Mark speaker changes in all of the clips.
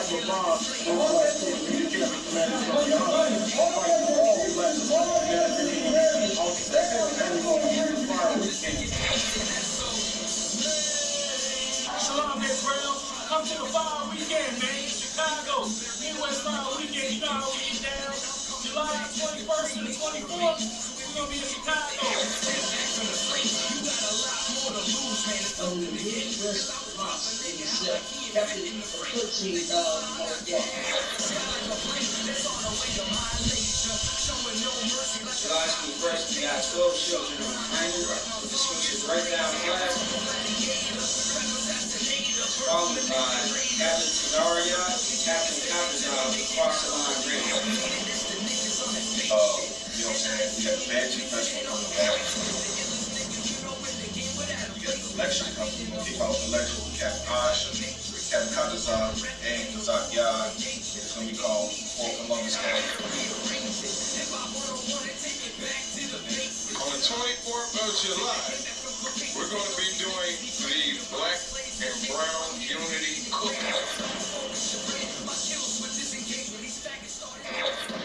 Speaker 1: Shalom, Israel. Come to the fire weekend, man. Chicago, Midwest Fire Weekend. You know how we get down. July 21st to the 24th, we're going to be in Chicago. You got a lot more to lose, man. It's only the Midwest Fire. Captain, 13,000 July 21st, we got 12 children in behind us. The switches right down flat. Followed by Captain Tanaria and Captain Kapazov across the line radio. You know what I'm saying? We got the Magic Festival coming back. We got the election coming. We're going to kick off the election with Captain Osh, Captain Kapazov, and Kazak Yad. It's going to be called For Columbus Day.
Speaker 2: On the 24th of July, we're going to be doing the Black and Brown Unity Cookout.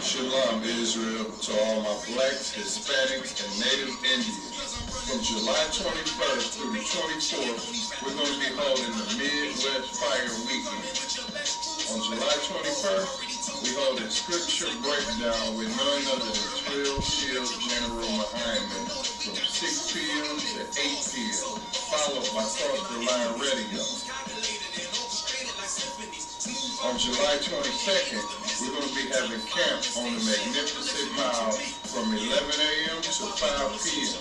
Speaker 2: Shalom, Israel, to all my blacks, Hispanics, and Native Indians. From July 21st through the 24th, we're going to be holding the Midwest Fire Weekend. On July 21st, we hold a scripture breakdown with none other than 12 Shield General Muhammad from 6 p.m. to 8 p.m., followed by Cross the Line Radio. On July 22nd, we're going to be having camp on the Magnificent Mile from 11 a.m. to 5 p.m.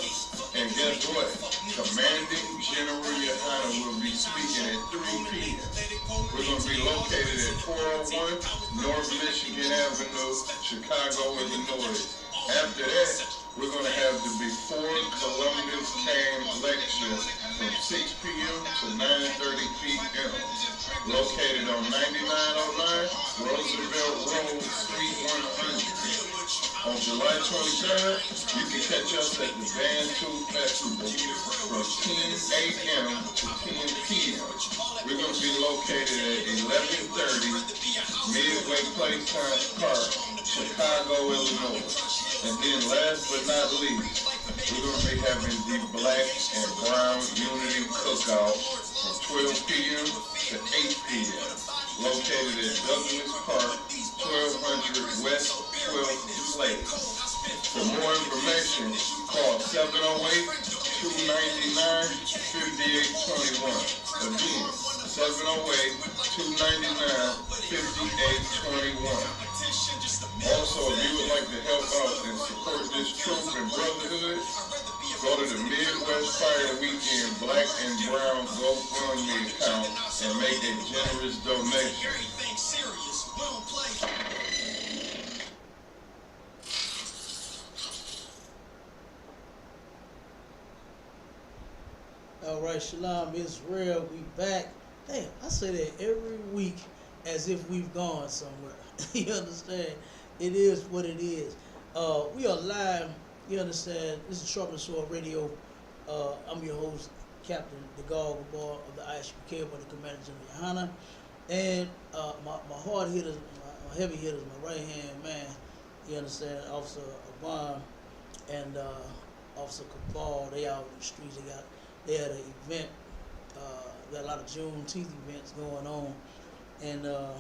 Speaker 2: And guess what? Commanding General Yohana will be speaking at 3 p.m. We're going to be located at 401 North Michigan Avenue, Chicago, Illinois. After that, we're going to have the Before Columbus Came lecture from 6 p.m. to 9:30 p.m. Located on 9909 Roosevelt Road, Suite 100. On July 23rd, you can catch us at the Band 2 Festival from 10 a.m. to 10 p.m. We're going to be located at 1130 Midway Playtime Park, Chicago, Illinois. And then last but not least, we're going to be having the Black and Brown Unity Cookout from 12 p.m. to 8 p.m. Located at Douglas Park, 1200 West 12th Place. For more information, call 708-299-5821. Again, 708-299-5821. Also, if you would like to help out and support this troop and brotherhood, go to the Midwest Fire Weekend Black and Brown GoFundMe account and make a generous donation.
Speaker 3: All right, Shalom Israel, we back. Damn, I say that every week as if we've gone somewhere. You understand? It is what it is. We are live. You understand? This is Sharp and Sword Radio. I'm your host, Captain DeGaulle of the ISPK, by the Commander General Yohana. And my hard hitters, my heavy hitters, my right hand man, you understand, Officer Obama and Officer Cabal. They out in the streets. They had an event. Got a lot of Juneteenth events going on, and the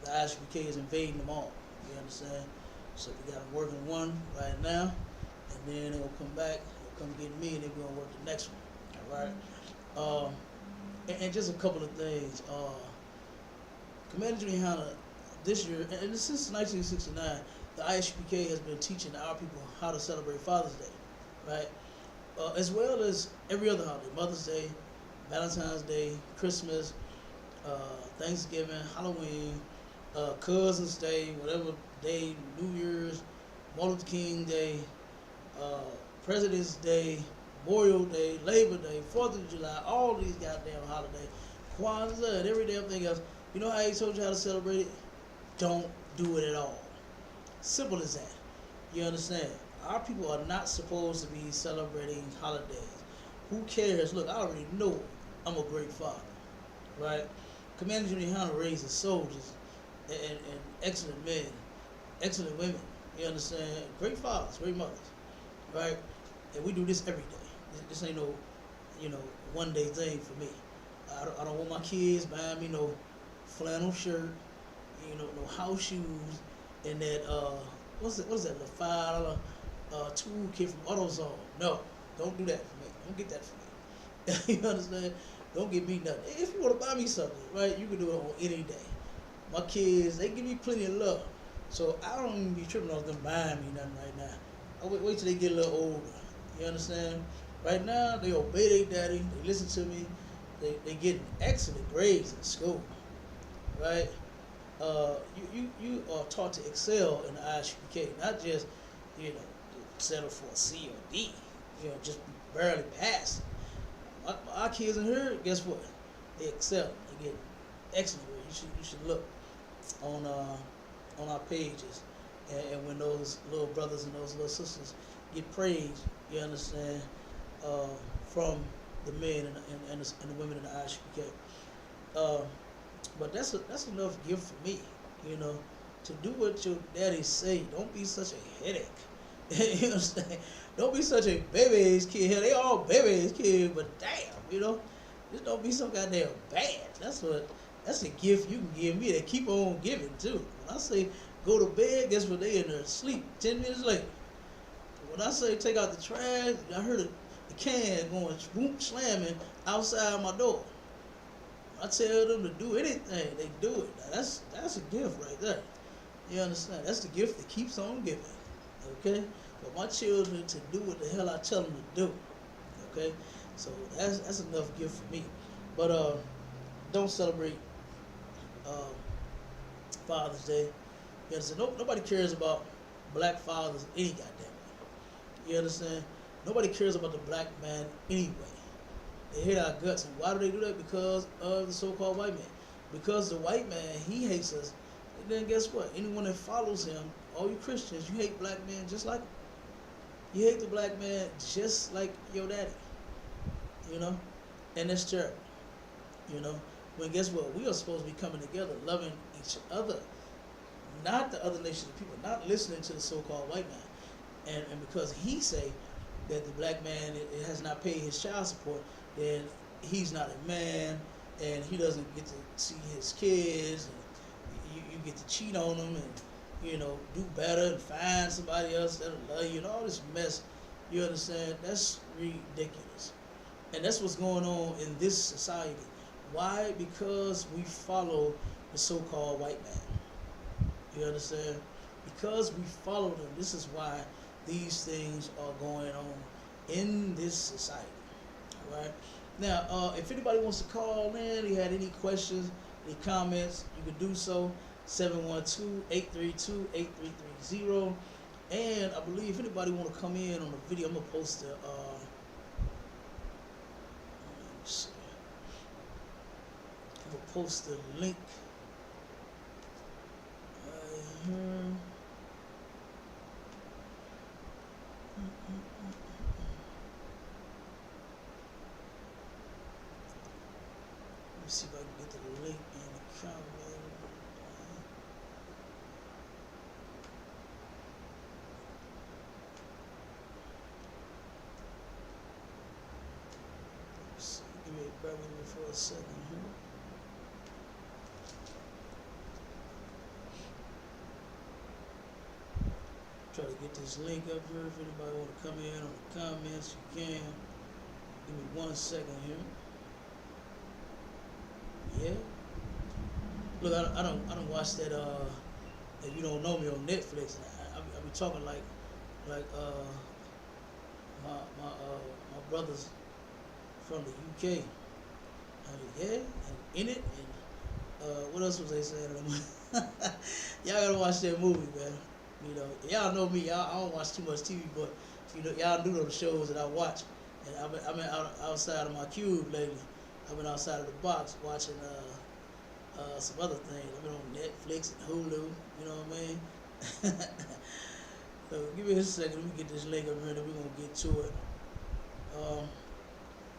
Speaker 3: ISPK is invading them all. You understand? So we got them working one right now, and then they'll come back. They'll come get me, and then we're gonna work the next one. All right. And just a couple of things. Commander Yohana, this year, and since 1969, the ISPK has been teaching our people how to celebrate Father's Day, right? As well as every other holiday, Mother's Day, Valentine's Day, Christmas, Thanksgiving, Halloween, Cousin's Day, whatever day, New Year's, Martin Luther King Day, President's Day, Memorial Day, Labor Day, 4th of July, all these goddamn holidays, Kwanzaa, and every damn thing else. You know how he told you how to celebrate it? Don't do it at all. Simple as that. You understand? Our people are not supposed to be celebrating holidays. Who cares? Look, I already know I'm a great father, right? Commander Yohana raises soldiers. and excellent men, excellent women. You understand? Great fathers, great mothers, right? And we do this every day. This ain't no, one day thing for me. I don't want my kids buying me no flannel shirt, no house shoes, and that what is that, the $5 toolkit from AutoZone. No, don't do that for me. Don't get that for me. You understand? Don't give me nothing. If you want to buy me something, right, you can do it on any day. My kids, they give me plenty of love, so I don't even be tripping off them buying me nothing right now. I wait till they get a little older. You understand? Right now, they obey their daddy. They listen to me. They getting excellent grades in school, right? You are taught to excel in the ISUPK, not just settle for a C or D. Just barely pass. Our kids in here, guess what? They excel. They get excellent grades. You should look on our pages, and when those little brothers and those little sisters get praise, you understand, from the men and the women in the ISUPK. But that's enough gift for me, to do what your daddy say. Don't be such a headache. You understand? Don't be such a baby-ass kid. Hell, they all baby-ass kids, but damn, just don't be so goddamn bad. That's a gift you can give me. They keep on giving too. When I say go to bed, guess what? They in there asleep 10 minutes later. When I say take out the trash, I heard the can going boom slamming outside my door. I tell them to do anything, they do it. Now that's a gift right there. You understand? That's the gift that keeps on giving. Okay? For my children to do what the hell I tell them to do. Okay? So that's enough gift for me. But don't celebrate Father's Day. You understand? Nobody cares about black fathers any goddamn way. You understand? Nobody cares about the black man anyway. They hate our guts. And why do they do that? Because of the so-called white man. Because the white man, he hates us. And then guess what? Anyone that follows him, all you Christians, you hate black men just like him. You hate the black man just like your daddy. And that's terrible. When guess what? We are supposed to be coming together, loving each other. Not the other nations of people. Not listening to the so-called white man. And because he say that the black man it has not paid his child support, then he's not a man, and he doesn't get to see his kids, and you get to cheat on them, and do better and find somebody else that'll love you, and all this mess. You understand? That's ridiculous, and that's what's going on in this society. Why? Because we follow the so-called white man. You understand? Because we follow them. This is why these things are going on in this society. All right. Now, if anybody wants to call in, you had any questions, any comments, you can do so. 712-832-8330. And I believe if anybody want to come in on the video, I'm gonna post the. Let me see. I'm gonna post the link right here. Let me see if I can get the link in the comment. Give me bear with me for a second here. Try to get this link up here. If anybody want to come in on the comments, you can. Give me 1 second here. Yeah. Look, I don't watch that. If you don't know me on Netflix, I be talking like my brothers from the UK. Yeah, and in it, and what else was they saying? Y'all gotta watch that movie, man. Y'all know me. I don't watch too much TV, but y'all do know the shows that I watch. And I've been outside of my cube lately. I've been outside of the box watching some other things. I've been on Netflix and Hulu. You know what I mean? So give me a second. Let me get this link up here, and we're gonna get to it. I'm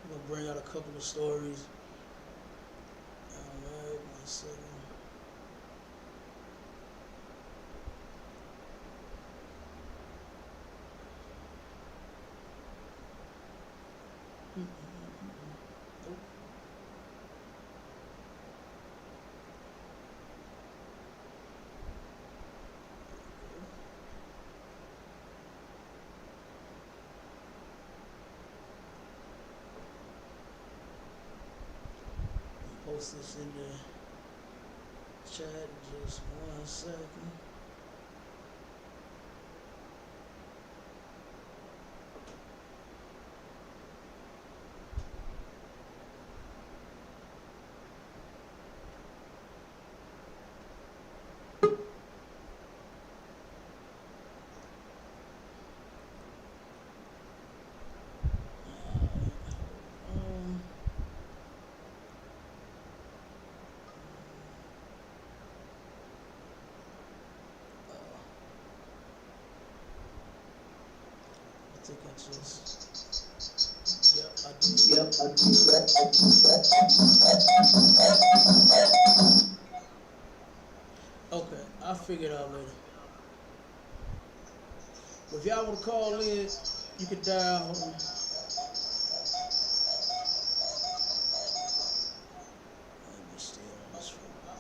Speaker 3: gonna bring out a couple of stories. Alright, 1 second. Post this in the chat just 1 second. I think I just, yep, I did. Okay, I'll figure it out later. But if y'all want to call in, you can dial. Hold on. Let me stay on this for a while.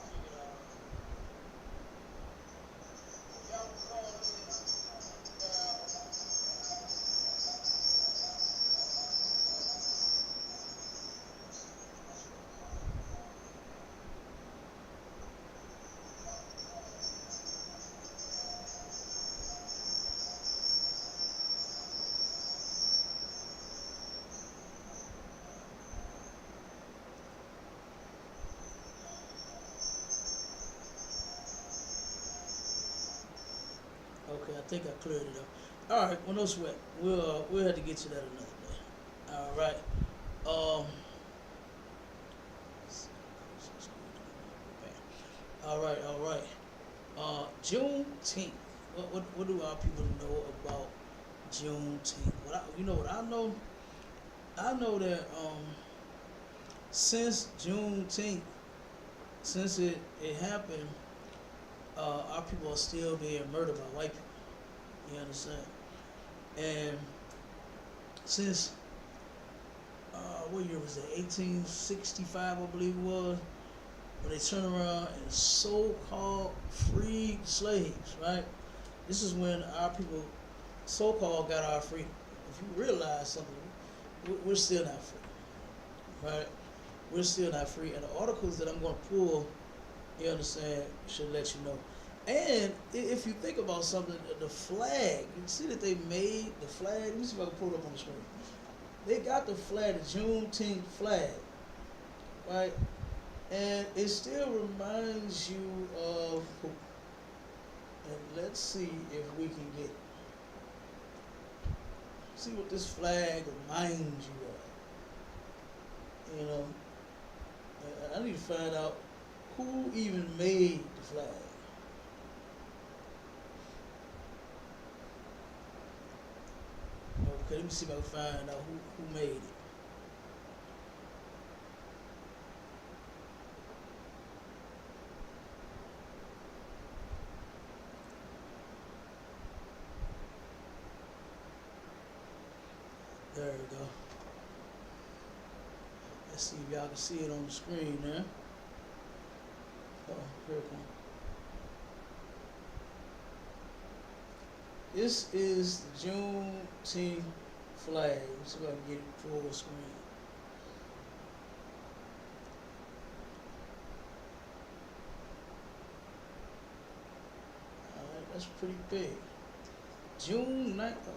Speaker 3: Okay, I think I cleared it up. All right, well, no sweat. We'll have to get to that another day. All right. All right, all right. Juneteenth. What do our people know about Juneteenth? What I know. I know that since Juneteenth, since it happened, our people are still being murdered by white people. You understand? And since what year was it? 1865, I believe it was, when they turned around and so-called freed slaves. Right? This is when our people so-called got our freedom. If you realize something, we're still not free. Right? We're still not free. And the articles that I'm going to pull, you understand, should let you know. And if you think about something, the flag, you see that they made the flag. Let me see if I can pull it up on the screen. They got the flag, the Juneteenth flag, right? And it still reminds you of who? And let's see if we can get it. See what this flag reminds you of. You know, I need to find out who even made the flag. Okay, let me see if I can find out who made it. There we go. Let's see if y'all can see it on the screen there. Oh, here it comes. This is the Juneteenth flag. Let's see if I can get it full screen. Alright, that's pretty big. June 9th.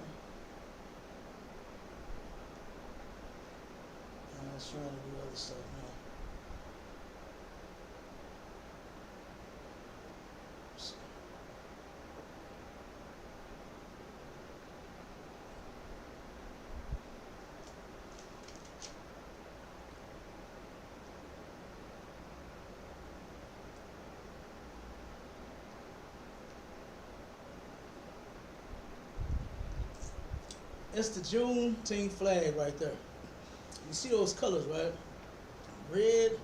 Speaker 3: I was trying to do other stuff now. It's the Juneteenth flag right there. You see those colors, right? Red,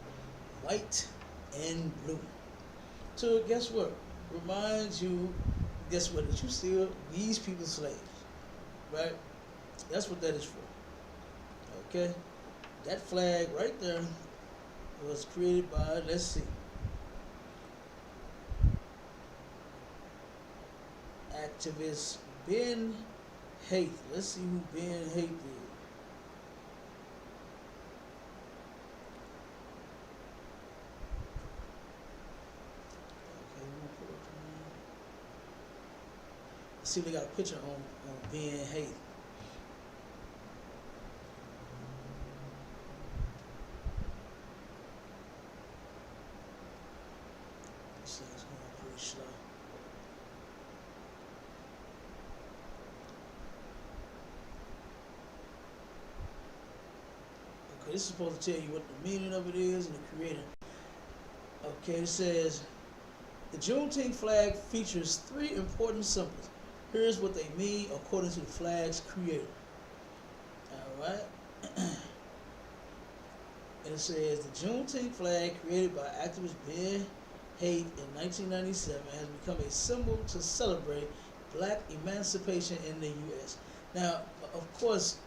Speaker 3: white, and blue. So guess what? Reminds you, guess what? That you still these people slaves, right? That's what that is for. Okay? That flag right there was created by, let's see, activist Ben Haight. Let's see who Ben Haight is. Okay, we'll pull up the name. Let's see if they got a picture on Ben Haight. This thing's going pretty slow. Okay, this is supposed to tell you what the meaning of it is and the creator. Okay, it says the Juneteenth flag features three important symbols. Here's what they mean according to the flag's creator. Alright. And it says the Juneteenth flag, created by activist Ben Haight in 1997, has become a symbol to celebrate black emancipation in the U.S. Now, of course,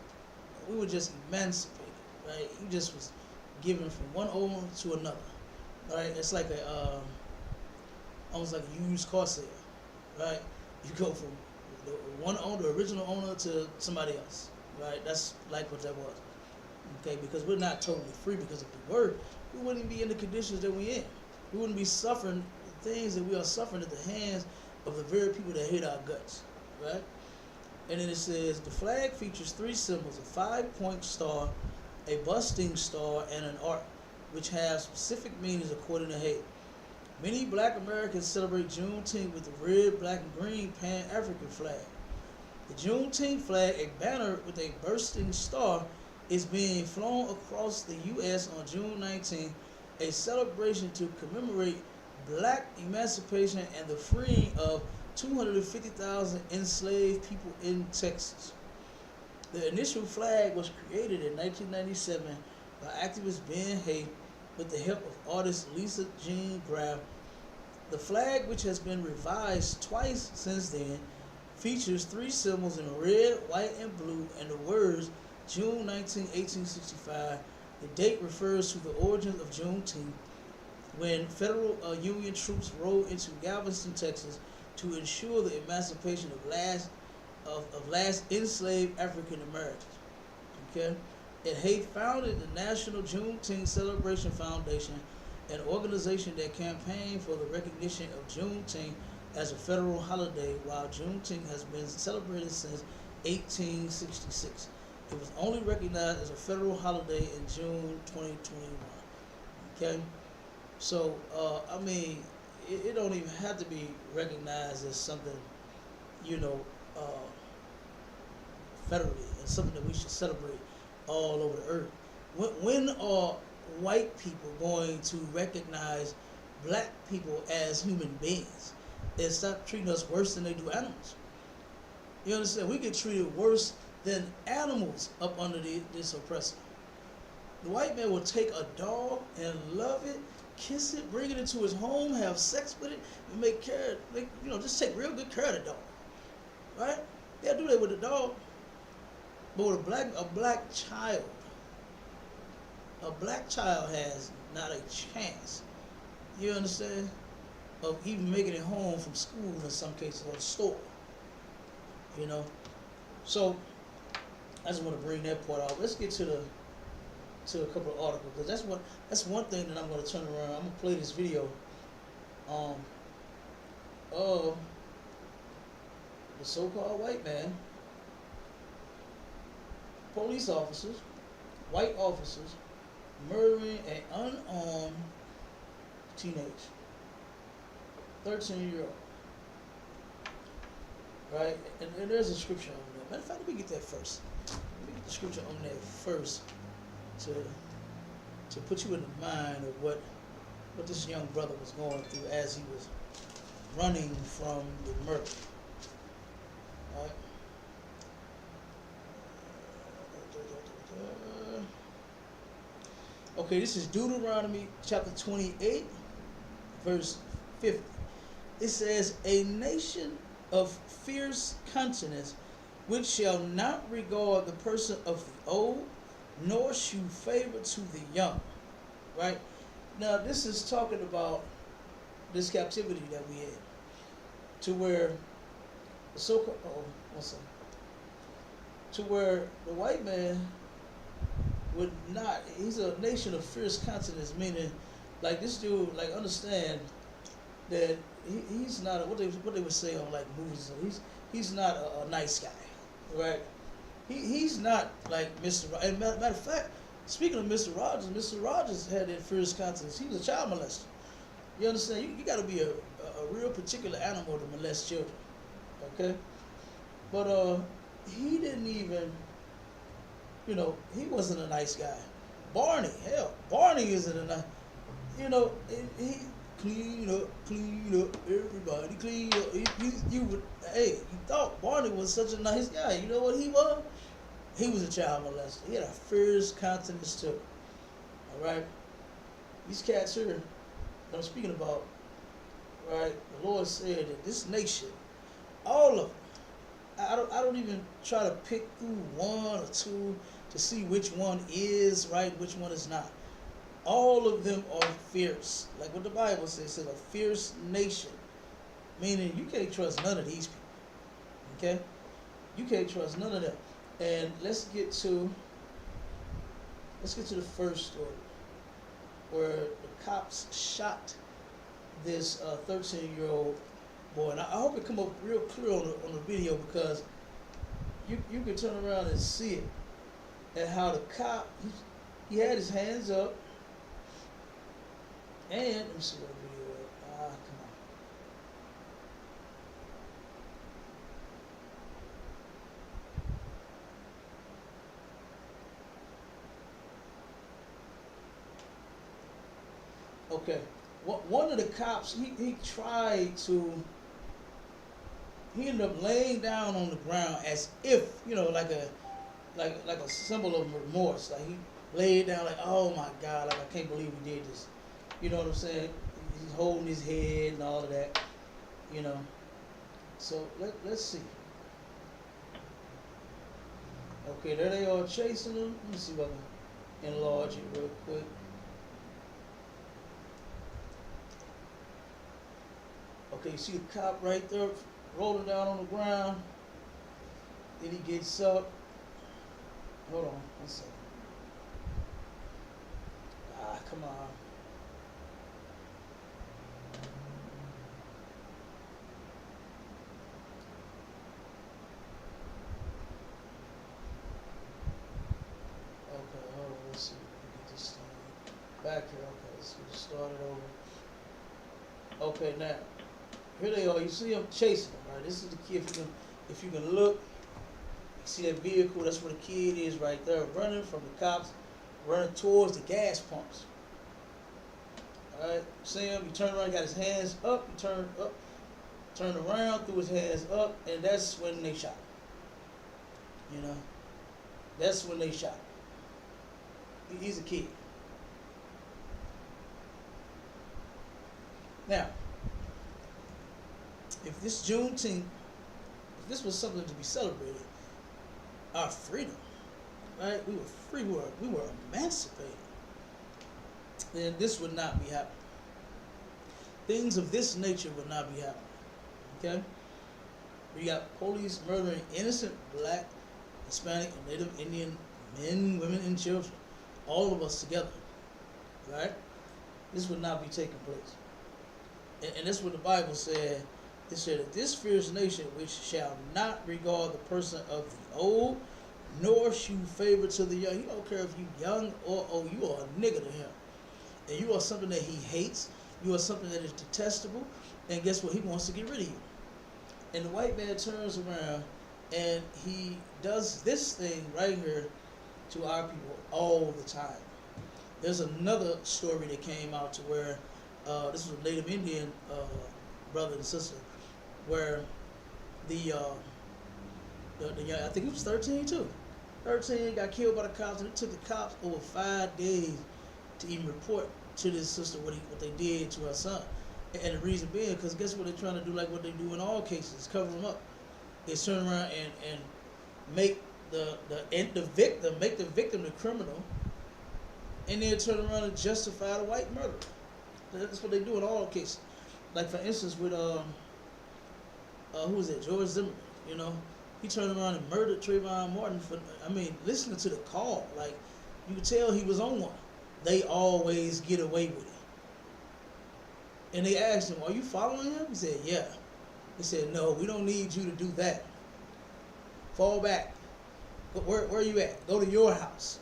Speaker 3: we were just emancipated, right? He just was given from one owner to another, right? It's like a almost like a used car sale, right? You go from the one owner, the original owner, to somebody else, right? That's like what that was, okay? Because we're not totally free, because if we were, we wouldn't be in the conditions that we're in. We wouldn't be suffering the things that we are suffering at the hands of the very people that hate our guts, right? And then it says the flag features three symbols: a 5-point star, a busting star, and an arc, which have specific meanings according to Haight. Many black Americans celebrate Juneteenth with the red, black, and green Pan-African flag. The Juneteenth flag, a banner with a bursting star, is being flown across the U.S. on June 19th, a celebration to commemorate black emancipation and the freeing of 250,000 enslaved people in Texas. The initial flag was created in 1997 by activist Ben Haight with the help of artist Lisa Jean Graff. The flag, which has been revised twice since then, features three symbols in red, white, and blue, and the words June 19, 1865. The date refers to the origins of Juneteenth, when federal Union troops rode into Galveston, Texas, to ensure the emancipation of last enslaved African Americans. Okay, and Haight founded the National Juneteenth Celebration Foundation, an organization that campaigned for the recognition of Juneteenth as a federal holiday, while Juneteenth has been celebrated since 1866. It was only recognized as a federal holiday in June 2021. Okay, so I mean, it don't even have to be recognized as something, federally, and something that we should celebrate all over the earth. When are white people going to recognize black people as human beings and stop treating us worse than they do animals? You understand? We get treated worse than animals up under this oppressor. The white man will take a dog and love it, kiss it, bring it into his home, have sex with it, and just take real good care of the dog. Right? They'll do that with the dog. But with a black child has not a chance, you understand, of even making it home from school in some cases, or the store. So I just want to bring that part out. Let's get to a couple of articles, because that's one thing that I'm going to turn around. I'm going to play this video of the so-called white man, police officers, white officers, murdering an unarmed teenage, 13-year-old. Right? And there's a scripture on that. Matter of fact, let me get that first. Let me get the scripture on that first to put you in the mind of what this young brother was going through as he was running from the murder. All right? Okay, this is Deuteronomy chapter 28, verse 50. It says, "A nation of fierce countenance, which shall not regard the person of the old, nor shew favor to the young. Right? Now, this is talking about this captivity that we had, to where the so-called, to where the white man would not, he's a nation of fierce countenance, meaning, like, this dude, like, understand that he's not what they would say on like movies. He's not a nice guy, right? He's not like Mr. And matter of fact, speaking of Mr. Rogers had that fierce countenance. He was a child molester. You understand? You got to be a real particular animal to molest children, okay? But he didn't even, he wasn't a nice guy. Barney isn't a nice, he clean up, everybody clean up. You thought Barney was such a nice guy. You know what he was? He was a child molester. He had a fierce countenance too. All right, these cats here that I'm speaking about, right? The Lord said that this nation, all of them. I don't even try to pick through one or two to see which one is right, which one is not. All of them are fierce. Like what the Bible says, it says a fierce nation. Meaning you can't trust none of these people. Okay? You can't trust none of them. And let's get to the first story, where the cops shot this 13-year-old boy. And I hope it come up real clear on the video, because you can turn around and see it. And how the cop, he had his hands up. And let me see what the video is. Come on. Okay. One of the cops, he ended up laying down on the ground as if, like a symbol of remorse. Like he laid down like, oh my God, like I can't believe we did this. You know what I'm saying? He's holding his head and all of that. So let's see. Okay, there they are chasing him. Let me see if I can enlarge it real quick. Okay, you see the cop right there rolling down on the ground. Then he gets up. Hold on, one second. Come on. Okay, hold on, let's see if we can get this thing back here. Okay, let's get it started over. Okay, now, here they are. You see them chasing them, right? This is the kid. If you can look, you see that vehicle, that's where the kid is right there, running from the cops, running towards the gas pumps. Alright, see him, he turned around, got his hands up, he turned around, threw his hands up, and that's when they shot him. That's when they shot him. He's a kid. Now, if this Juneteenth, if this was something to be celebrated, our freedom, right? We were free, we were emancipated, then this would not be happening. Things of this nature would not be happening. Okay? We got police murdering innocent black, Hispanic, and Native Indian men, women, and children. All of us together. Right? This would not be taking place. And that's what the Bible said. It said that this fierce nation which shall not regard the person of the old, nor shew favor to the young. He don't care if you young or old, you are a nigger to him. And you are something that he hates. You are something that is detestable. And guess what? He wants to get rid of you. And the white man turns around and he does this thing right here to our people all the time. There's another story that came out to where this was a Native Indian brother and sister, where the young, I think he was 13 too. 13 got killed by the cops, and it took the cops over 5 days to even report to this sister what they did to her son. And the reason being, because guess what they're trying to do, like what they do in all cases, cover them up. They turn around and make the victim, make the victim the criminal, and then turn around and justify the white murder. That's what they do in all cases. Like for instance, with who was it? George Zimmerman. You know, he turned around and murdered Trayvon Martin for. I mean, listening to the call, like you could tell he was on one. They always get away with it. And they asked him, "Are you following him?" He said, "Yeah." He said, "No, we don't need you to do that. Fall back. Where are you at? Go to your house.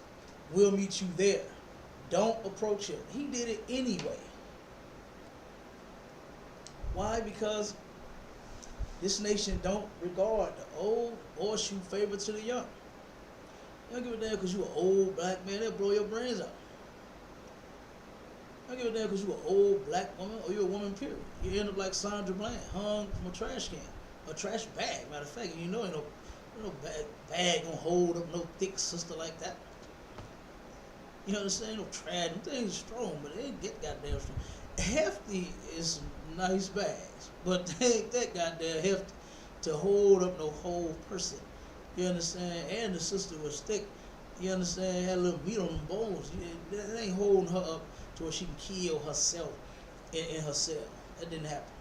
Speaker 3: We'll meet you there. Don't approach him." He did it anyway. Why? Because this nation don't regard the old or show favor to the young. You don't give a damn because you an old black man, they'll blow your brains out. I don't give a damn because you an old black woman or you a woman, period. You end up like Sandra Bland, hung from a trash can, a trash bag. Matter of fact, you know ain't no bag gonna hold up no thick sister like that. You understand? No trash. Them things are strong, but they ain't get goddamn strong. Hefty is some nice bags, but they ain't that goddamn hefty to hold up no whole person. You understand? And the sister was thick. You understand? Had a little meat on them bones. That ain't holding her up to where she can kill herself in her cell. That didn't happen,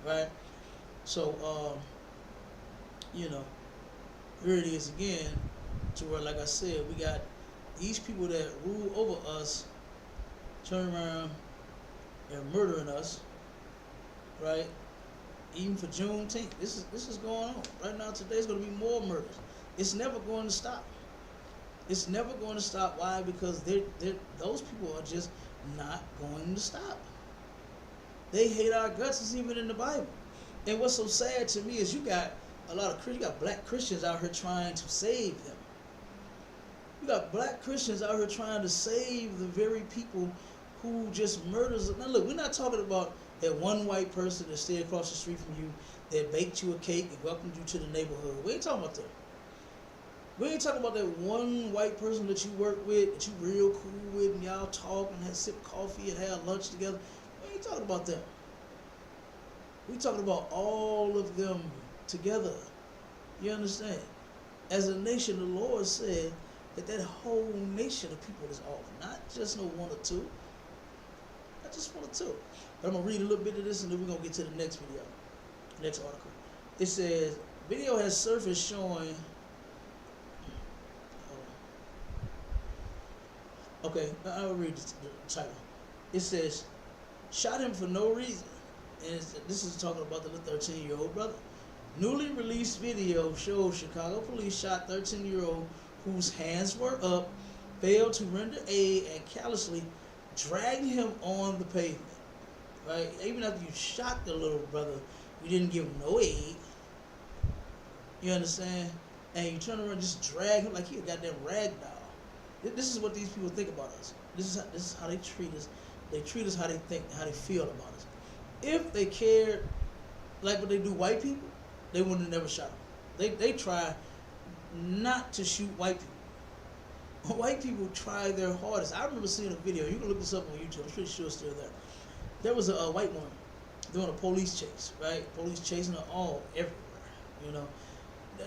Speaker 3: right? So, you know, here it is again, to where, like I said, we got these people that rule over us, turn around and murdering us, right? Even for Juneteenth, this is going on right now. Today's going to be more murders. It's never going to stop. It's never going to stop. Why? Because those people are just not going to stop. They hate our guts. It's even in the Bible. And what's so sad to me is you got a lot of Christians, you got black Christians out here trying to save them. You got black Christians out here trying to save the very people who just murders. Now look, we're not talking about that one white person that stayed across the street from you that baked you a cake and welcomed you to the neighborhood. We ain't talking about that. We ain't talking about that one white person that you work with, that you real cool with, and y'all talk and sip coffee and have lunch together. We ain't talking about them. We talking about all of them together. You understand? As a nation, the Lord said that whole nation of people is off. Not just no one or two. Not just one or two. But I'm going to read a little bit of this and then we're going to get to the next video. Next article. It says, video has surfaced showing... Okay, I'll read the title. It says, shot him for no reason. And this is talking about the 13-year-old brother. Newly released video shows Chicago police shot 13-year-old whose hands were up, failed to render aid, and callously dragged him on the pavement. Right? Even after you shot the little brother, you didn't give him no aid. You understand? And you turn around and just drag him like he a goddamn rag doll. This is what these people think about us. This is how they treat us. They treat us how they think, how they feel about us. If they cared like what they do white people, they wouldn't have never shot them. They try not to shoot white people. White people try their hardest. I remember seeing a video. You can look this up on YouTube. I'm pretty sure it's still there. There was a white woman doing a police chase, right? Police chasing her all everywhere, you know.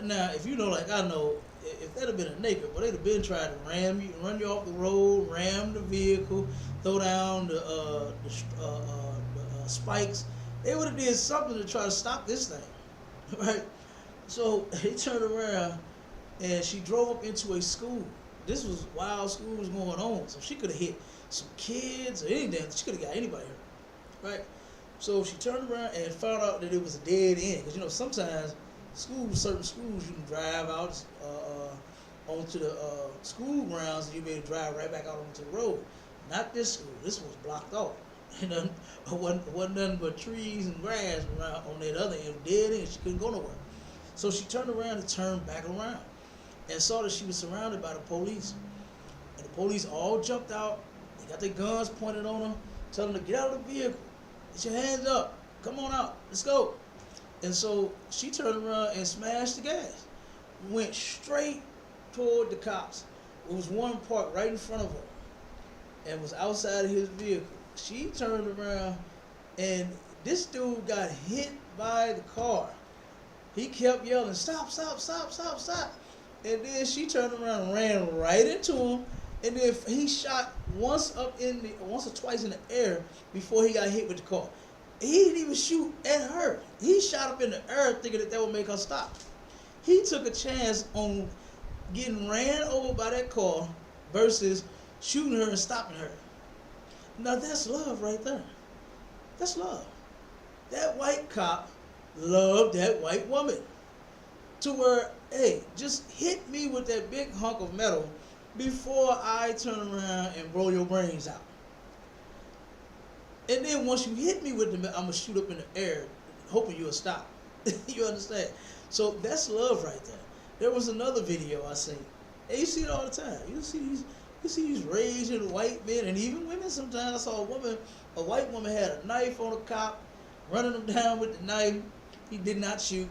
Speaker 3: Now, if you know, like I know, if that had been a nigga, but they'd have been trying to ram you, run you off the road, ram the vehicle, throw down the spikes. They would have did something to try to stop this thing, right? So he turned around and she drove up into a school. This was while school was going on, so she could have hit some kids or anything. She could have got anybody hurt, right? So she turned around and found out that it was a dead end, because you know sometimes certain schools you can drive out onto the school grounds and you may drive right back out onto the road. Not this school. This one was blocked off. You know, wasn't nothing but trees and grass around on that other end, dead end. She couldn't go nowhere. So she turned around and turned back around and saw that she was surrounded by the police. And the police all jumped out. They got their guns pointed on her, telling her to get out of the vehicle. Get your hands up. Come on out. Let's go. And so she turned around and smashed the gas. Went straight toward the cops. There was one parked right in front of her and was outside of his vehicle. She turned around and this dude got hit by the car. He kept yelling, stop, stop, stop, stop, stop. And then she turned around and ran right into him. And then he shot once or twice in the air before he got hit with the car. He didn't even shoot at her. He shot up in the air thinking that would make her stop. He took a chance on getting ran over by that car versus shooting her and stopping her. Now that's love right there. That's love. That white cop loved that white woman to where, hey, just hit me with that big hunk of metal before I turn around and blow your brains out. And then once you hit me with the metal, I'm going to shoot up in the air hoping you'll stop. You understand? So that's love right there. There was another video I seen. And you see it all the time. You see these raging white men and even women sometimes. I saw a white woman had a knife on a cop, running him down with the knife. He did not shoot.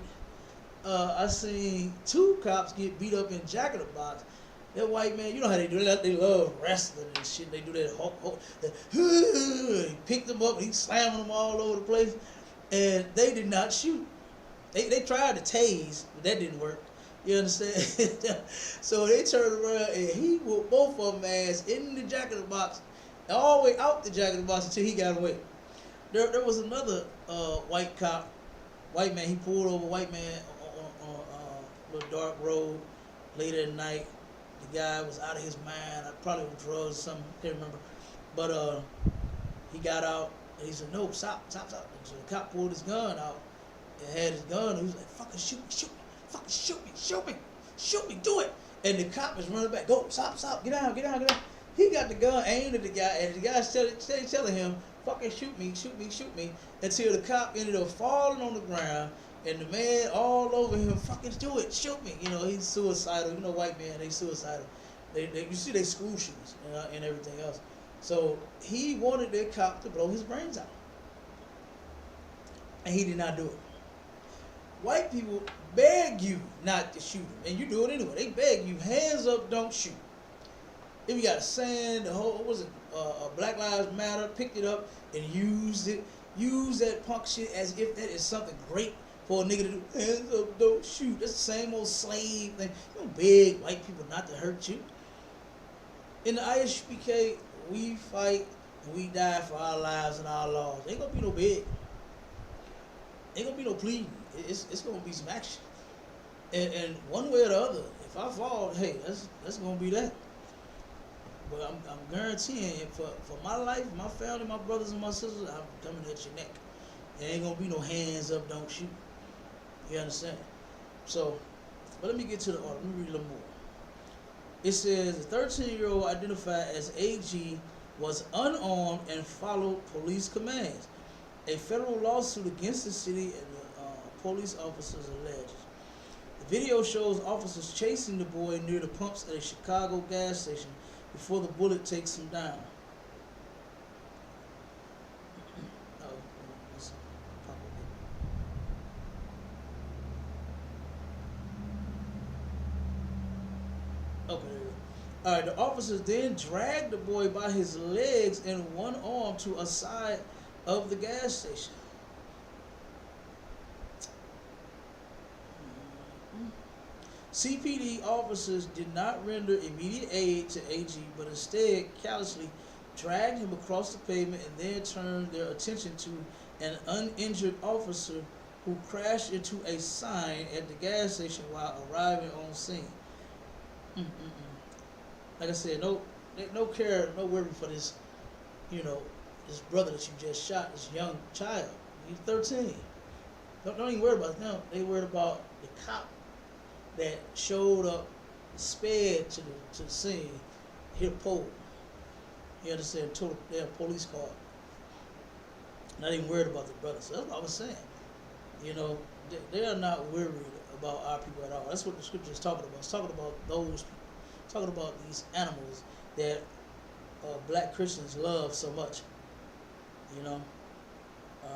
Speaker 3: I seen 2 cops get beat up in Jack in the Box. That white man, you know how they do that? They love wrestling and shit. They do that. He picked them up, he slamming them all over the place. And they did not shoot. They tried to tase, but that didn't work. You understand? So they turned around and he whooped both of them ass in the Jack in the Box, all the way out the Jack in the Box until he got away. There was another white man. He pulled over a white man on a little dark road late at night. The guy was out of his mind. Probably on drugs or something. Can't remember. But he got out and he said, "No, stop." So the cop pulled his gun out and had his gun. And he was like, "Fucking shoot me. Fucking shoot me, do it." And the cop is running back. "Go, stop, get down. He got the gun aimed at the guy, and the guy steady telling him, "Fucking shoot me," until the cop ended up falling on the ground, and the man all over him, "Fucking do it, shoot me." You know, he's suicidal. You know, white men, they suicidal. You see they school shooters and everything else. So he wanted that cop to blow his brains out, and he did not do it. White people beg you not to shoot them, and you do it anyway. They beg you, hands up, don't shoot. If you got a saying, Black Lives Matter, picked it up and used it. Use that punk shit as if that is something great for a nigga to do. Hands up, don't shoot. That's the same old slave thing. You don't beg white people not to hurt you. In the ISPK, we fight and we die for our lives and our laws. Ain't gonna be no beg. Ain't gonna be no pleading. It's gonna be some action. And one way or the other, if I fall, hey, that's gonna be that. But I'm guaranteeing for my life, my family, my brothers and my sisters, I'm coming at your neck. There ain't gonna be no hands up, don't shoot. You understand? So, but let me get to the order. Let me read a little more. It says the 13-year-old identified as AG was unarmed and followed police commands. A federal lawsuit against the city and the police officers alleges. The video shows officers chasing the boy near the pumps at a Chicago gas station before the bullet takes him down. Okay, there you go. Alright, the officers then dragged the boy by his legs and one arm to a side of the gas station. CPD officers did not render immediate aid to AG, but instead callously dragged him across the pavement and then turned their attention to an uninjured officer who crashed into a sign at the gas station while arriving on scene. Like I said, no care, no worry for this, this brother that you just shot, this young child. He's 13. Don't even worry about them. They worried about the cop that showed up, sped to the scene, hit a pole. You understand? Total their police car. Not even worried about the brother. So that's what I was saying. They are not worried about our people at all. That's what the scripture is talking about. It's talking about those people. It's talking about these animals that black Christians love so much. All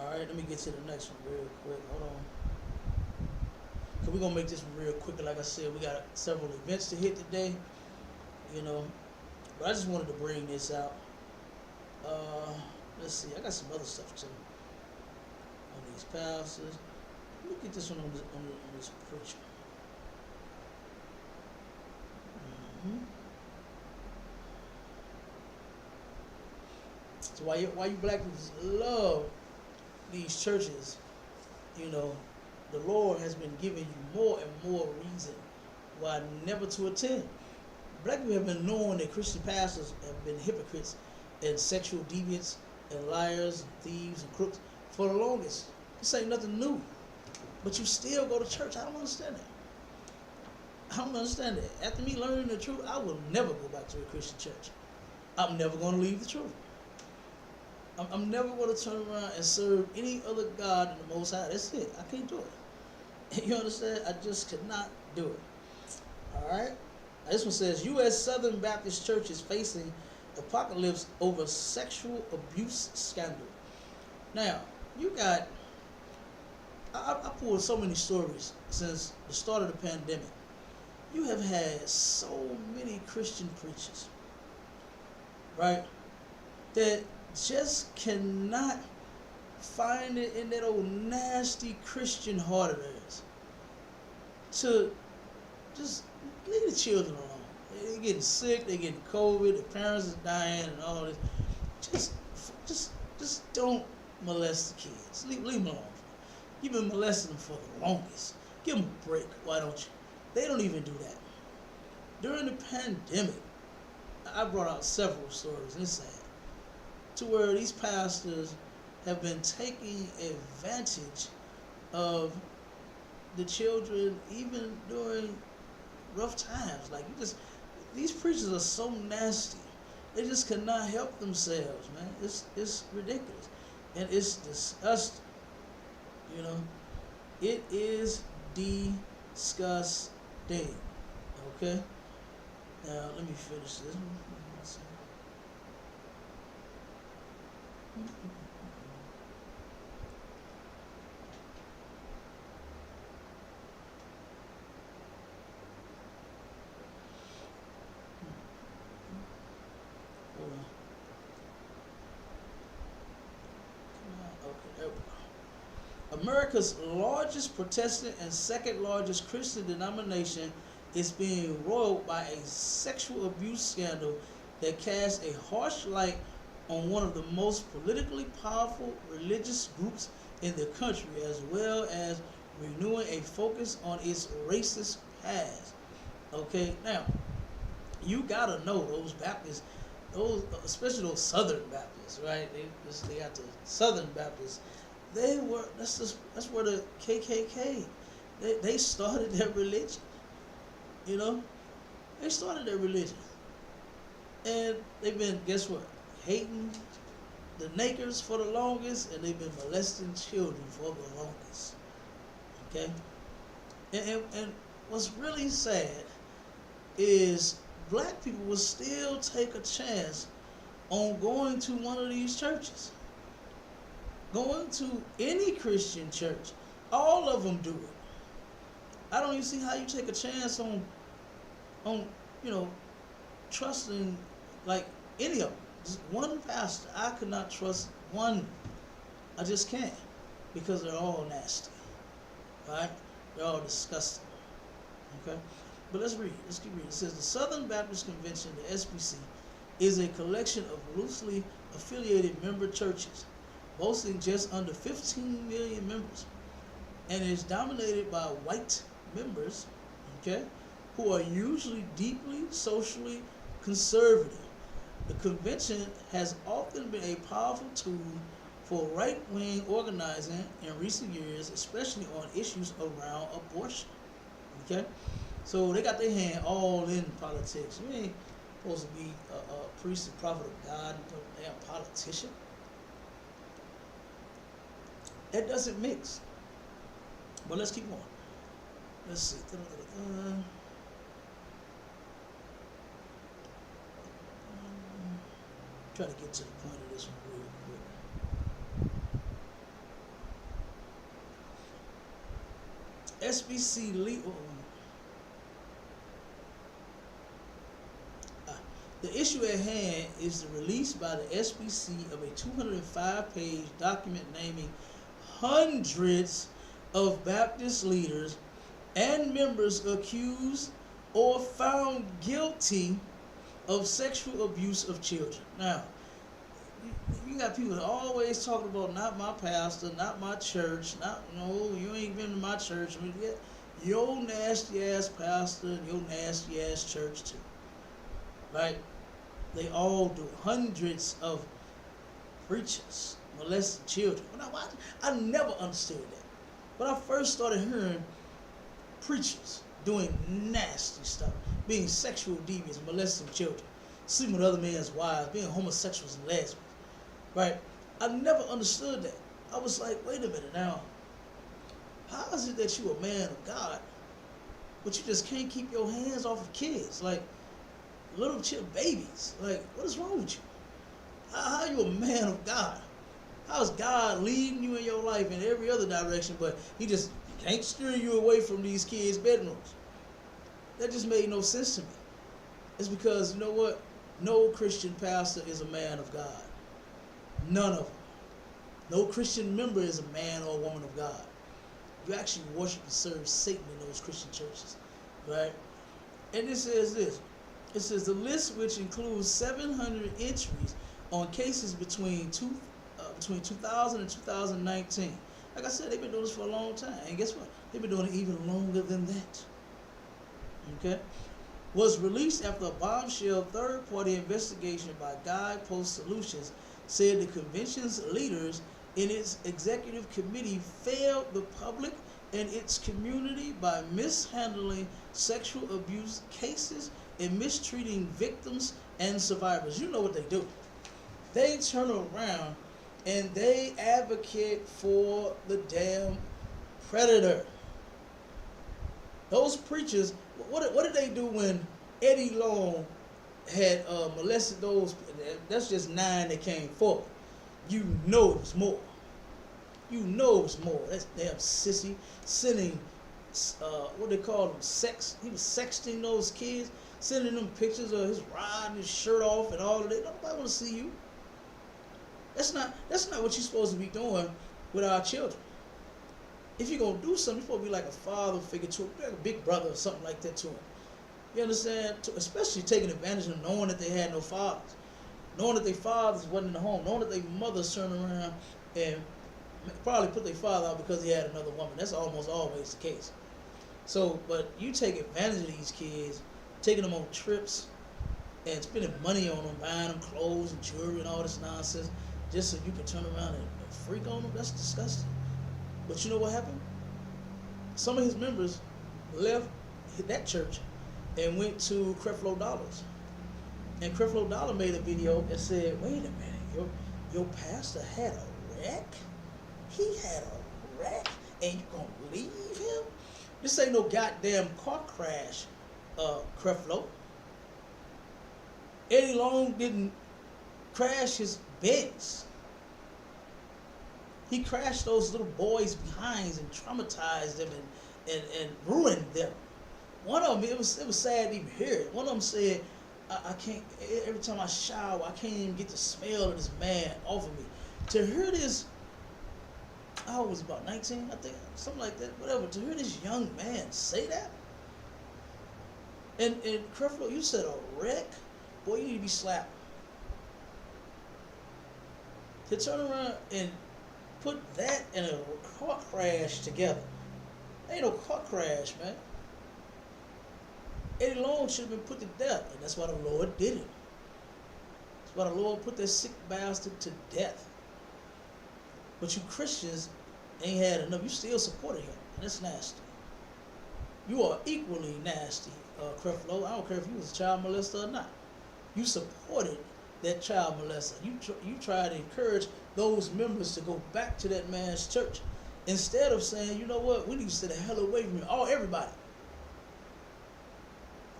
Speaker 3: right, let me get to the next one real quick. Hold on. Because we're going to make this one real quick. Like I said, we got several events to hit today. But I just wanted to bring this out. Let's see. I got some other stuff too. On these pastors. Let me get this one on this preacher. So why you black people love these churches, you know, the Lord has been giving you more and more reason why never to attend. Black people have been knowing that Christian pastors have been hypocrites and sexual deviants and liars and thieves and crooks for the longest. This ain't nothing new. But you still go to church. I don't understand that. I don't understand that. After me learning the truth, I will never go back to a Christian church. I'm never going to leave the truth. I'm never going to turn around and serve any other God than the Most High. That's it. I can't do it. You understand? I just could not do it. All right? This one says, U.S. Southern Baptist Church is facing apocalypse over sexual abuse scandal. Now, you got, I pulled so many stories since the start of the pandemic. You have had so many Christian preachers, right, that just cannot find it in that old nasty Christian heart of theirs to just leave the children alone. They're getting sick, they're getting COVID, the parents are dying and all this. Just don't molest the kids. Leave them alone. You've been molesting them for the longest. Give them a break, why don't you? They don't even do that. During the pandemic, I brought out several stories, and it's sad, to where these pastors have been taking advantage of the children even during rough times. Like, these preachers are so nasty. They just cannot help themselves, man. It's ridiculous. And it's disgusting. You know? It is disgusting. Okay? Now, let me finish this. Hold on. Okay, there we go. America's largest Protestant and second largest Christian denomination is being roiled by a sexual abuse scandal that casts a harsh light on one of the most politically powerful religious groups in the country, as well as renewing a focus on its racist past. Okay, now, you gotta know those Baptists, especially those Southern Baptists, right? They got the Southern Baptists. That's where the KKK, they started their religion. You know, they started their religion, and they've been, guess what, hating the Nakers for the longest, and they've been molesting children for the longest. Okay, and what's really sad is black people will still take a chance on going to one of these churches, going to any Christian church. All of them do it. I don't even see how you take a chance on trusting like any of them. Just one pastor, I could not trust one. I just can't, because they're all nasty, right? They're all disgusting. Okay, but let's read. Let's keep reading. It says the Southern Baptist Convention, the SBC, is a collection of loosely affiliated member churches, boasting just under 15 million members, and is dominated by white members, okay, who are usually deeply socially conservative. The convention has often been a powerful tool for right-wing organizing in recent years, especially on issues around abortion. Okay, so they got their hand all in politics. You ain't supposed to be a priest and prophet of God, a damn politician. That doesn't mix. But let's keep on. Let's see. Try to get to the point of this one real quick. SBC legal. The issue at hand is the release by the SBC of a 205-page document naming hundreds of Baptist leaders and members accused or found guilty of sexual abuse of children. Now, you got people that always talking about not my pastor, not my church, no, you ain't been to my church. I mean, yeah, your nasty ass pastor and your nasty ass church too. Right? They all do. Hundreds of preachers molesting children. I never understood that. When I first started hearing preachers doing nasty stuff, being sexual deviants, molesting children, sleeping with other men's wives, being homosexuals and lesbians, right? I never understood that. I was like, wait a minute now. How is it that you a man of God, but you just can't keep your hands off of kids, like little babies? Like, what is wrong with you? How are you a man of God? How is God leading you in your life in every other direction, but he just can't steer you away from these kids' bedrooms? That just made no sense to me. It's because, you know what? No Christian pastor is a man of God. None of them. No Christian member is a man or a woman of God. You actually worship and serve Satan in those Christian churches, right? And it says this. It says the list, which includes 700 entries on cases between 2000 and 2019. Like I said, they've been doing this for a long time. And guess what? They've been doing it even longer than that. Okay? Was released after a bombshell third-party investigation by Guidepost Solutions said the convention's leaders in its executive committee failed the public and its community by mishandling sexual abuse cases and mistreating victims and survivors. You know what they do. They turn around and they advocate for the damn predator. Those preachers, what did they do when Eddie Long had molested those? That's just 9 that came forward. You know it was more. You know it was more. That's damn sissy sending, what they call them, sex. He was sexting those kids, sending them pictures of his riding his shirt off and all of that. Nobody want to see you. That's not what you're supposed to be doing with our children. If you're gonna do something, you're supposed to be like a father figure to them, like a big brother or something like that to them. You understand? Especially taking advantage of knowing that they had no fathers, knowing that their fathers wasn't in the home, knowing that their mothers turned around and probably put their father out because he had another woman. That's almost always the case. So, but you take advantage of these kids, taking them on trips and spending money on them, buying them clothes and jewelry and all this nonsense, just so you can turn around and freak on them. That's disgusting. But you know what happened? Some of his members left that church and went to Creflo Dollar's. And Creflo Dollar made a video and said, wait a minute, your pastor had a wreck? He had a wreck? And you gonna leave him? This ain't no goddamn car crash, Creflo. Eddie Long didn't crash his Benz. He crashed those little boys' behinds and traumatized them and ruined them. One of them, it was sad to even hear it. One of them said, I can't, every time I shower, I can't even get the smell of this man off of me. To hear this, I was about 19, I think, something like that, whatever. To hear this young man say that, and Creflo, you said a wreck? Boy, you need to be slapped. To turn around and put that and a car crash together. Ain't no car crash, man. Eddie Long should have been put to death, and that's why the Lord did it. That's why the Lord put that sick bastard to death. But you Christians ain't had enough. You still supported him, and that's nasty. You are equally nasty, Creflo. I don't care if you was a child molester or not. You supported that child molester. You tried to encourage those members to go back to that man's church instead of saying, you know what, we need to stay the hell away from him. Oh, everybody.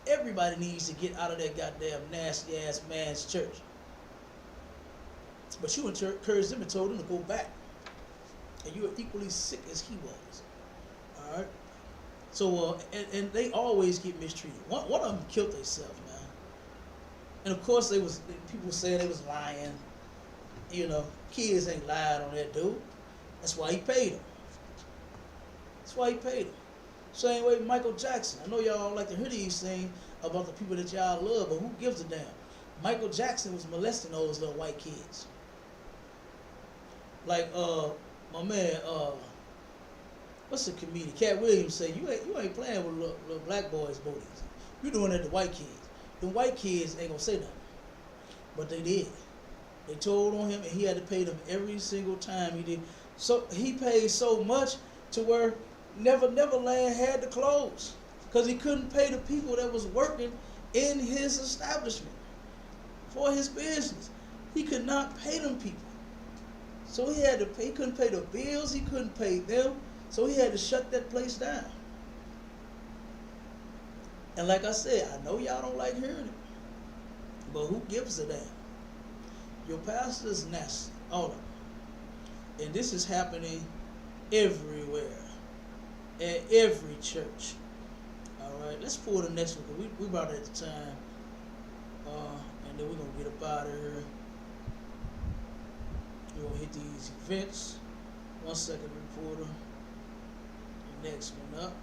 Speaker 3: Everybody needs to get out of that goddamn nasty ass man's church. But you encouraged them and told them to go back. And you were equally sick as he was. Alright? So, and they always get mistreated. One of them killed themselves, man. And of course, people saying they was lying. You know, kids ain't lied on that dude. That's why he paid him. That's why he paid him. Same way Michael Jackson. I know y'all don't like to hear these things about the people that y'all love, but who gives a damn? Michael Jackson was molesting those little white kids. Like my man what's the comedian? Cat Williams say you ain't playing with little black boys' booties. You doing it to white kids. The white kids ain't gonna say nothing, but they did. They told on him, and he had to pay them every single time he did. So he paid so much to where Neverland had to close because he couldn't pay the people that was working in his establishment for his business. He could not pay them people. So he had to pay, he couldn't pay the bills, he couldn't pay them, so he had to shut that place down. And like I said, I know y'all don't like hearing it, but who gives a damn? Your pastor's nasty, all of them. And this is happening everywhere, at every church. All right, let's pull the next one, because we about at the time. And then we're going to get up out of here. We're going to hit these events. 1 second, reporter. The next one up.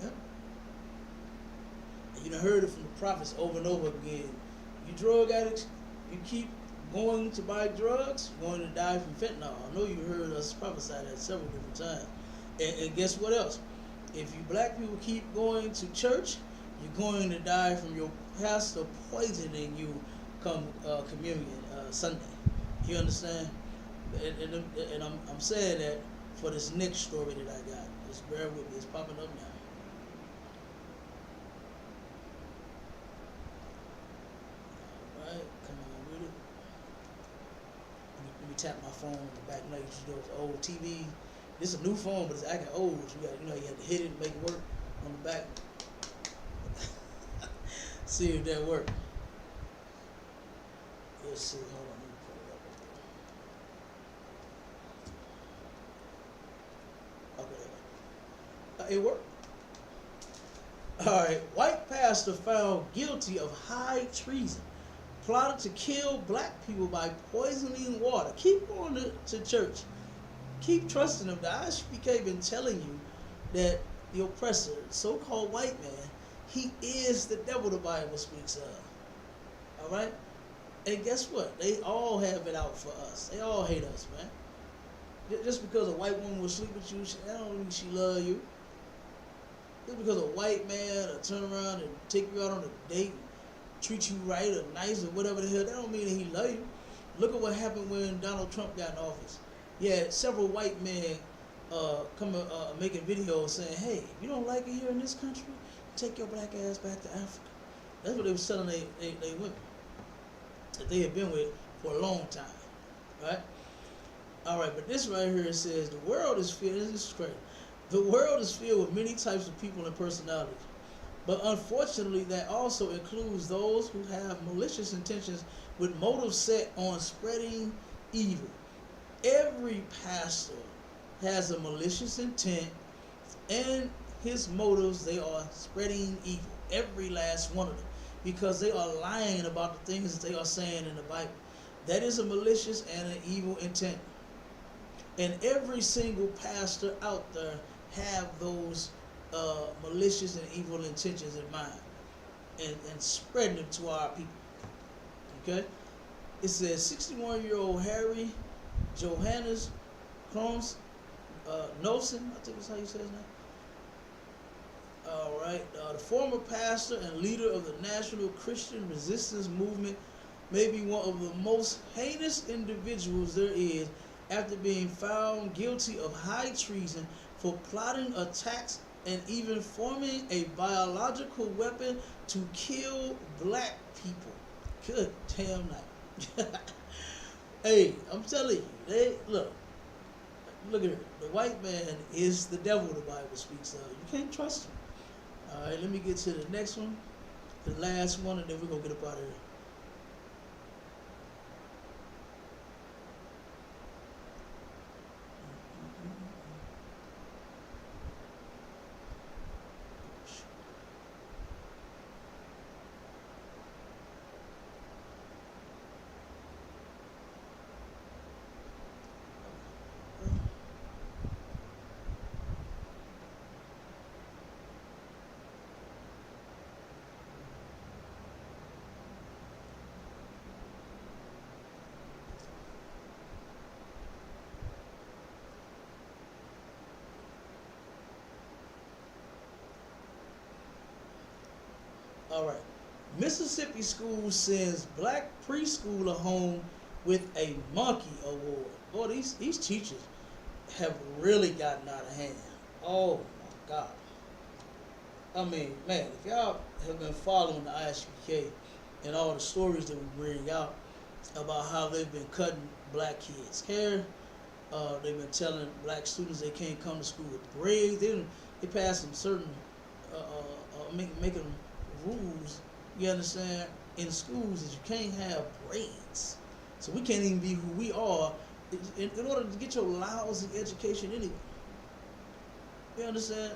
Speaker 3: Yep. And you done heard it from the prophets over and over again. You drug addicts, you keep going to buy drugs, you're going to die from fentanyl. I know you heard us prophesy that several different times. And guess what else? If you black people keep going to church, you're going to die from your pastor poisoning you come communion Sunday. You understand? And I'm saying that for this next story that I got. Just bear with me. It's popping up now. All right, come on with it. Let me tap my phone on the back. You know, those old TV. This is a new phone, but it's acting old. You had to hit it and make it work on the back. See if that works. Let's see. Hold on. Let me pull it up. Okay. It worked. All right. White pastor found guilty of high treason. Plotted to kill black people by poisoning water. Keep going to church. Keep trusting him. I should been telling you that the oppressor, so-called white man, he is the devil the Bible speaks of. All right? And guess what? They all have it out for us. They all hate us, man. Just because a white woman will sleep with you, that don't mean she love you. Just because a white man will turn around and take you out on a date and treat you right or nice or whatever the hell, that don't mean that he love you. Look at what happened when Donald Trump got in office. Yeah, several white men making videos saying, hey, if you don't like it here in this country, take your black ass back to Africa. That's what they was telling they women that they had been with for a long time, right? All right, but this right here says, the world is filled, this is crazy, the world is filled with many types of people and personalities. But unfortunately, that also includes those who have malicious intentions with motives set on spreading evil. Every pastor has a malicious intent, and his motives, they are spreading evil. Every last one of them. Because they are lying about the things that they are saying in the Bible. That is a malicious and an evil intent. And every single pastor out there have those malicious and evil intentions in mind. And spreading them to our people. Okay? It says 61-year-old Harry Johannes Knowson, I think that's how you say his name. All right. The former pastor and leader of the National Christian Resistance Movement may be one of the most heinous individuals there is after being found guilty of high treason for plotting attacks and even forming a biological weapon to kill black people. Good damn night. Hey, I'm telling you, look at it. The white man is the devil the Bible speaks of. You can't trust him. All right, let me get to the next one, the last one, and then we're going to get up out of here. All right. Mississippi school sends black preschooler home with a monkey award. Boy, these teachers have really gotten out of hand. Oh my God. I mean, man, if y'all have been following the ISPK and all the stories that we bring out about how they've been cutting black kids' hair, they've been telling black students they can't come to school with braids. They passing certain, making rules, you understand, in schools that you can't have braids. So we can't even be who we are in order to get your lousy education anyway. You understand?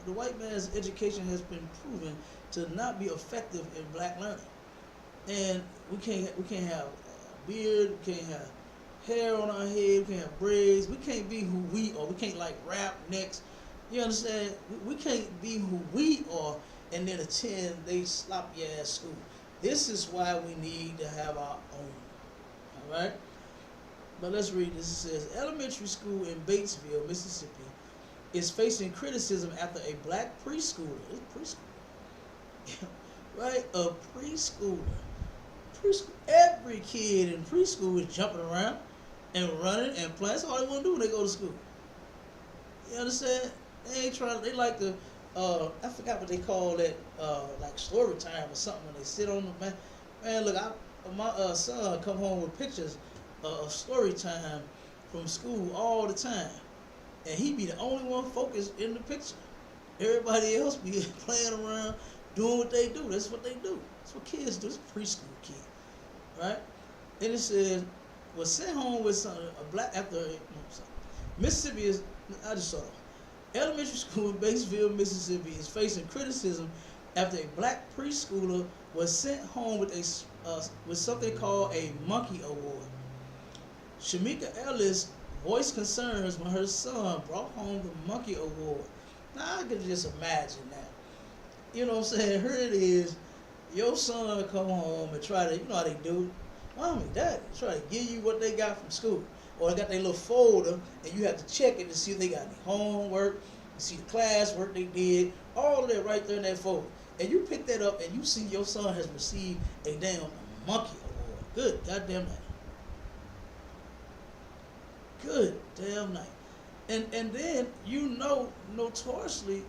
Speaker 3: The white man's education has been proven to not be effective in black learning, and we can't have a beard, we can't have hair on our head, we can't have braids, we can't be who we are. We can't like rap next. You understand? We can't be who we are and then attend they sloppy ass school. This is why we need to have our own. All right. But let's read this. It says elementary school in Batesville, Mississippi, is facing criticism after a black preschooler, right? A preschooler. Every kid in preschool is jumping around and running and playing. That's all they want to do when they go to school. You understand? They ain't trying. They like to. I forgot what they call that. Like story time or something when they sit on the man. Man, look, my son come home with pictures of story time from school all the time. And he be the only one focused in the picture. Everybody else be playing around, doing what they do. That's what they do. That's what kids do. It's a preschool kid, right? And it says, was sent home with a black after Mississippi is. I just saw it. Elementary school in Batesville, Mississippi, is facing criticism after a black preschooler was sent home with something called a monkey award. Shamika Ellis voiced concerns when her son brought home the monkey award. Now I can just imagine that. You know what I'm saying? Here it is. Your son come home and try to, you know how they do. Mommy, daddy, try to give you what they got from school. Or they got their little folder and you have to check it to see if they got any homework, you see the class work they did, all of that right there in that folder. And you pick that up and you see your son has received a damn monkey award. Good goddamn night. Good damn night. And then you know notoriously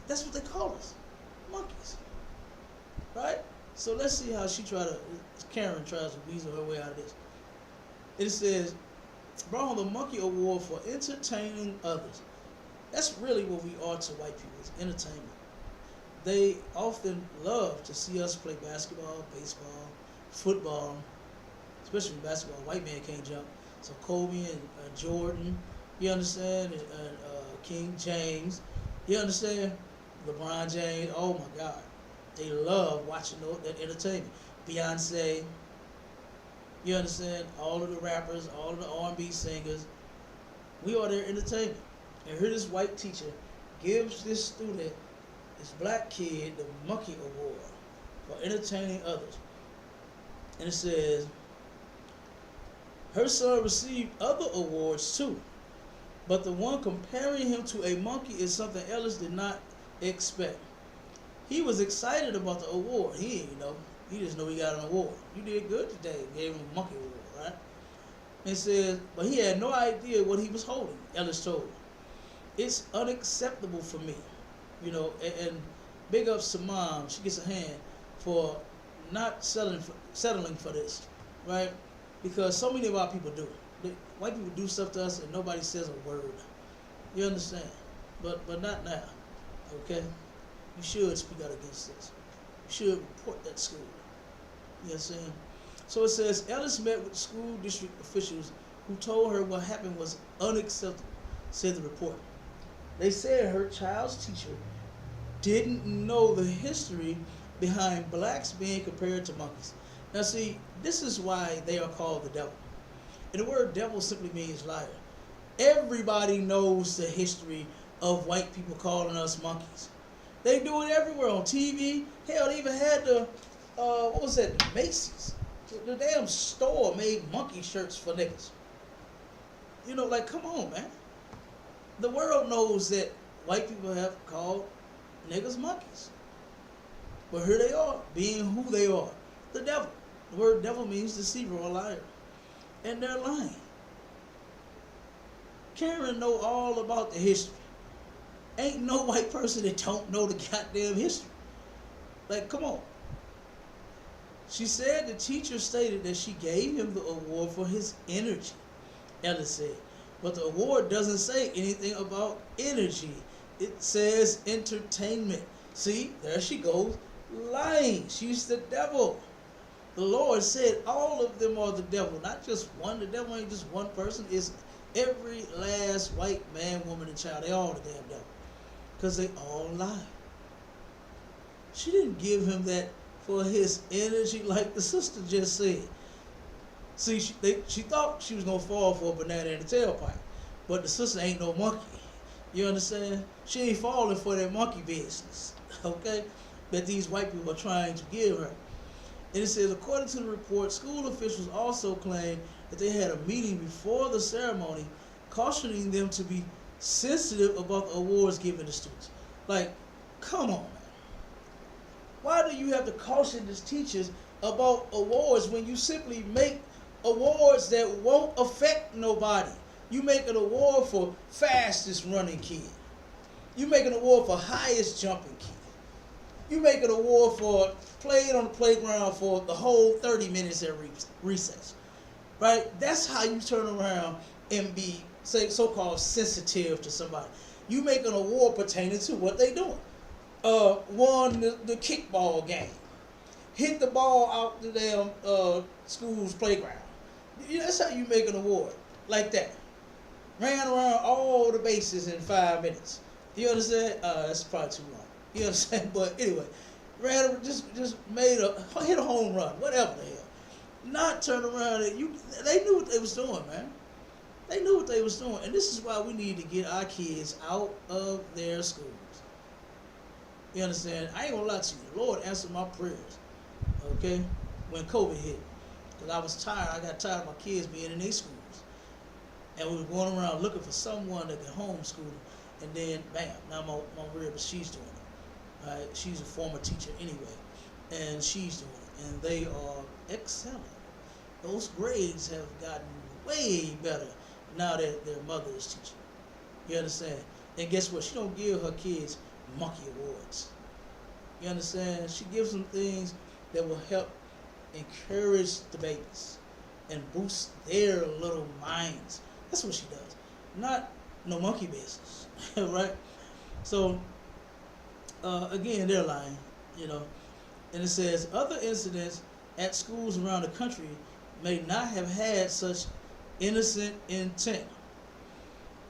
Speaker 3: that's what they call us. Monkeys. Right? So let's see how Karen tries to weasel her way out of this. It says, brought home the monkey award for entertaining others. That's really what we are to white people, is entertainment. They often love to see us play basketball, baseball, football, especially basketball. White man can't jump. So Kobe and Jordan, you understand, and King James, you understand, LeBron James. Oh my God, they love watching that entertainment. Beyonce, you understand, all of the rappers, all of the R&B singers, we are their entertainment. And here this white teacher gives this student, this black kid, the monkey award for entertaining others. And it says, her son received other awards too, but the one comparing him to a monkey is something Ellis did not expect. He was excited about the award. He didn't know. He just know he got an award. You did good today. Gave him a monkey award, right? And says, but he had no idea what he was holding, Ellis told him. It's unacceptable for me, you know, and big ups to Mom. She gets a hand for not settling for this, right? Because so many of our people do. White people do stuff to us and nobody says a word. You understand? But not now, okay? You should speak out against this. You should report that school. You understand? So it says, Ellis met with school district officials who told her what happened was unacceptable, said the report. They said her child's teacher didn't know the history behind blacks being compared to monkeys. Now see, this is why they are called the devil. And the word devil simply means liar. Everybody knows the history of white people calling us monkeys. They do it everywhere on TV. Hell, they even had the, what was that, the Macy's. The damn store made monkey shirts for niggas. You know, like, come on, man. The world knows that white people have called niggas monkeys. But here they are, being who they are. The devil. The word devil means deceiver or liar. And they're lying. Karen know all about the history. Ain't no white person that don't know the goddamn history. Like, come on. She said the teacher stated that she gave him the award for his energy, Ella said. But the award doesn't say anything about energy. It says entertainment. See, there she goes, lying. She's the devil. The Lord said all of them are the devil, not just one. The devil ain't just one person. It's every last white man, woman, and child. They all the damn devil. Because they all lie. She didn't give him that for his energy like the sister just said. See, she thought she was going to fall for a banana in the tailpipe. But the sister ain't no monkey. You understand? She ain't falling for that monkey business. Okay? That these white people are trying to give her. And it says, according to the report, school officials also claim that they had a meeting before the ceremony, cautioning them to be sensitive about the awards given to students. Like, come on, man. Why do you have to caution the teachers about awards when you simply make awards that won't affect nobody? You make an award for fastest running kid. You make an award for highest jumping kid. You make an award for played on the playground for the whole 30 minutes at recess. Right? That's how you turn around and be, say, so-called sensitive to somebody. You make an award pertaining to what they doing. Won the kickball game. Hit the ball out the damn school's playground. That's how you make an award. Like that. Ran around all the bases in 5 minutes. You understand? That's probably too long. You understand? But anyway, just hit a home run, whatever the hell. Not turn around and they knew what they was doing, man. They knew what they was doing. And this is why we need to get our kids out of their schools. You understand? I ain't gonna lie to you. The Lord answered my prayers. Okay? When COVID hit. Because I was tired. I got tired of my kids being in their schools. And we were going around looking for someone that could homeschool them. And then, bam, now my rib, she's doing it. Right? She's a former teacher anyway. And she's doing it. And they are excelling. Those grades have gotten way better now that their mother is teaching. You understand? And guess what? She don't give her kids monkey awards. You understand? She gives them things that will help encourage the babies and boost their little minds. That's what she does. Not no monkey business. Right? So, again, they're lying, you know. And it says, other incidents at schools around the country may not have had such innocent intent.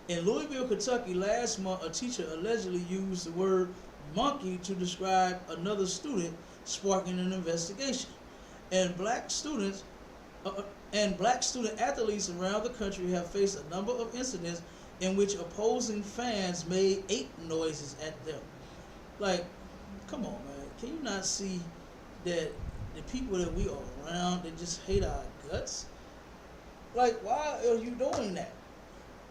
Speaker 3: In Louisville, Kentucky, last month, a teacher allegedly used the word monkey to describe another student, sparking an investigation. And black student athletes around the country have faced a number of incidents in which opposing fans made ape noises at them. Like, come on, man. Can you not see that the people that we are around, they just hate our guts? Like, why are you doing that?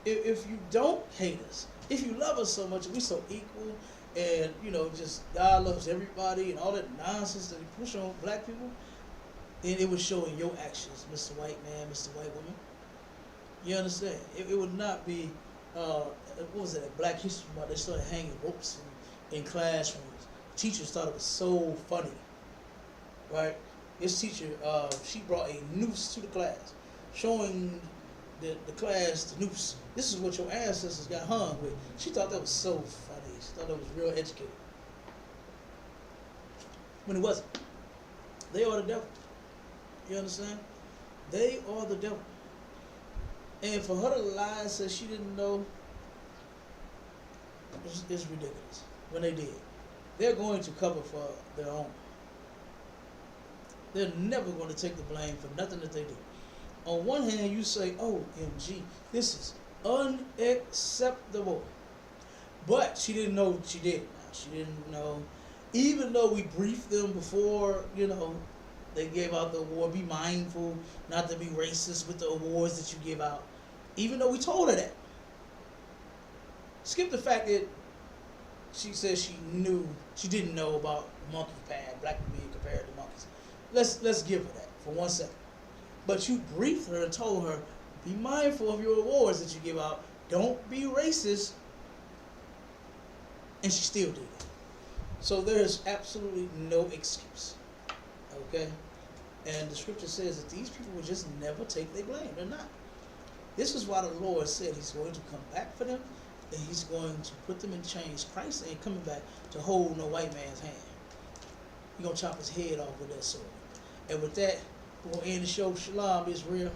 Speaker 3: If you don't hate us, if you love us so much, we so equal, and, you know, just God loves everybody and all that nonsense that you push on black people, then it would show in your actions, Mr. White Man, Mr. White Woman. You understand? It would not be, what was it, Black History Month? They started hanging ropes in classrooms. Teachers thought it was so funny, right? This teacher, she brought a noose to the class, showing the class the noose. This is what your ancestors got hung with. She thought that was so funny. She thought that was real educated. When it wasn't. They are the devil. You understand? They are the devil. And for her to lie and say she didn't know, it's ridiculous. When they did. They're going to cover for their own. They're never going to take the blame for nothing that they do. On one hand, you say, OMG, this is unacceptable. But she didn't know what she did. She didn't know. Even though we briefed them before, you know, they gave out the award, be mindful not to be racist with the awards that you give out. Even though we told her that. Skip the fact that She said she didn't know about monkey pad, black people being compared to monkeys. Let's give her that for 1 second. But you briefed her and told her, be mindful of your awards that you give out. Don't be racist. And she still did it. So there's absolutely no excuse. Okay? And the scripture says that these people will just never take their blame. They're not. This is why the Lord said he's going to come back for them, and he's going to put them in chains. Christ ain't coming back to hold no white man's hand. He's going to chop his head off with that sword. And with that, we're going to end the show. Shalom, Israel.